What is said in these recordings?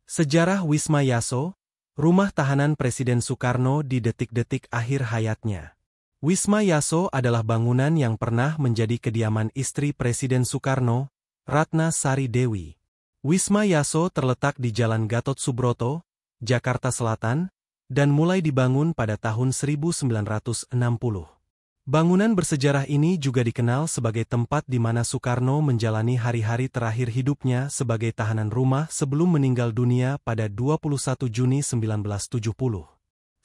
Sejarah Wisma Yaso, rumah tahanan Presiden Soekarno di detik-detik akhir hayatnya. Wisma Yaso adalah bangunan yang pernah menjadi kediaman istri Presiden Soekarno, Ratna Sari Dewi. Wisma Yaso terletak di Jalan Gatot Subroto, Jakarta Selatan, dan mulai dibangun pada tahun 1960. Bangunan bersejarah ini juga dikenal sebagai tempat di mana Soekarno menjalani hari-hari terakhir hidupnya sebagai tahanan rumah sebelum meninggal dunia pada 21 Juni 1970.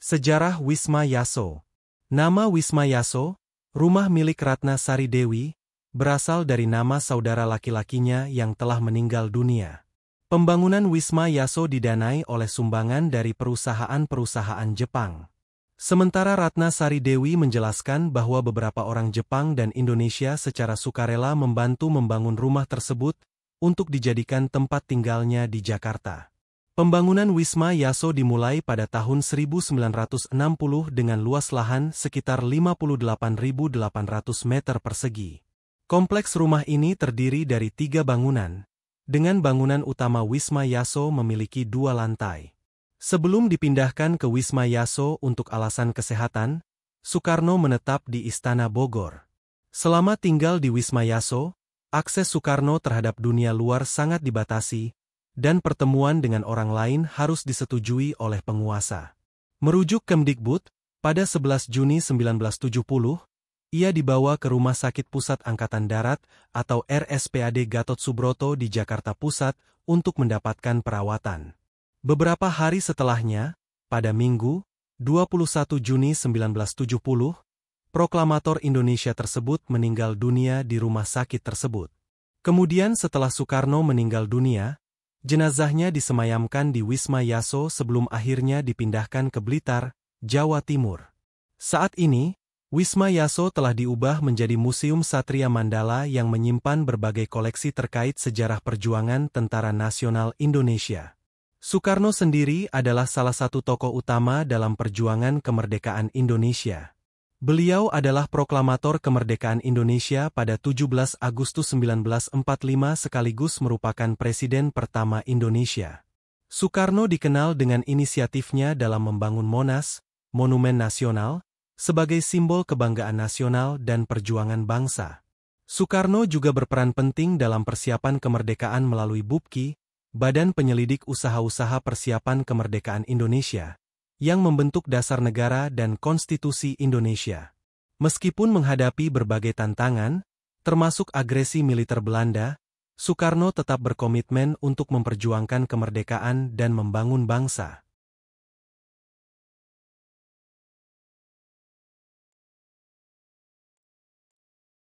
Sejarah Wisma Yaso. Nama Wisma Yaso, rumah milik Ratna Sari Dewi, berasal dari nama saudara laki-lakinya yang telah meninggal dunia. Pembangunan Wisma Yaso didanai oleh sumbangan dari perusahaan-perusahaan Jepang. Sementara Ratna Sari Dewi menjelaskan bahwa beberapa orang Jepang dan Indonesia secara sukarela membantu membangun rumah tersebut untuk dijadikan tempat tinggalnya di Jakarta. Pembangunan Wisma Yaso dimulai pada tahun 1960 dengan luas lahan sekitar 58.800 meter persegi. Kompleks rumah ini terdiri dari 3 bangunan, dengan bangunan utama Wisma Yaso memiliki 2 lantai. Sebelum dipindahkan ke Wisma Yaso untuk alasan kesehatan, Soekarno menetap di Istana Bogor. Selama tinggal di Wisma Yaso, akses Soekarno terhadap dunia luar sangat dibatasi, dan pertemuan dengan orang lain harus disetujui oleh penguasa. Merujuk Kemdikbud, pada 11 Juni 1970, ia dibawa ke Rumah Sakit Pusat Angkatan Darat atau RSPAD Gatot Subroto di Jakarta Pusat untuk mendapatkan perawatan. Beberapa hari setelahnya, pada Minggu, 21 Juni 1970, proklamator Indonesia tersebut meninggal dunia di rumah sakit tersebut. Kemudian setelah Soekarno meninggal dunia, jenazahnya disemayamkan di Wisma Yaso sebelum akhirnya dipindahkan ke Blitar, Jawa Timur. Saat ini, Wisma Yaso telah diubah menjadi Museum Satria Mandala yang menyimpan berbagai koleksi terkait sejarah perjuangan Tentara Nasional Indonesia. Soekarno sendiri adalah salah satu tokoh utama dalam perjuangan kemerdekaan Indonesia. Beliau adalah proklamator kemerdekaan Indonesia pada 17 Agustus 1945 sekaligus merupakan presiden pertama Indonesia. Soekarno dikenal dengan inisiatifnya dalam membangun Monas, Monumen Nasional, sebagai simbol kebanggaan nasional dan perjuangan bangsa. Soekarno juga berperan penting dalam persiapan kemerdekaan melalui BUPKI, Badan Penyelidik Usaha-Usaha Persiapan Kemerdekaan Indonesia, yang membentuk dasar negara dan konstitusi Indonesia. Meskipun menghadapi berbagai tantangan, termasuk agresi militer Belanda, Soekarno tetap berkomitmen untuk memperjuangkan kemerdekaan dan membangun bangsa.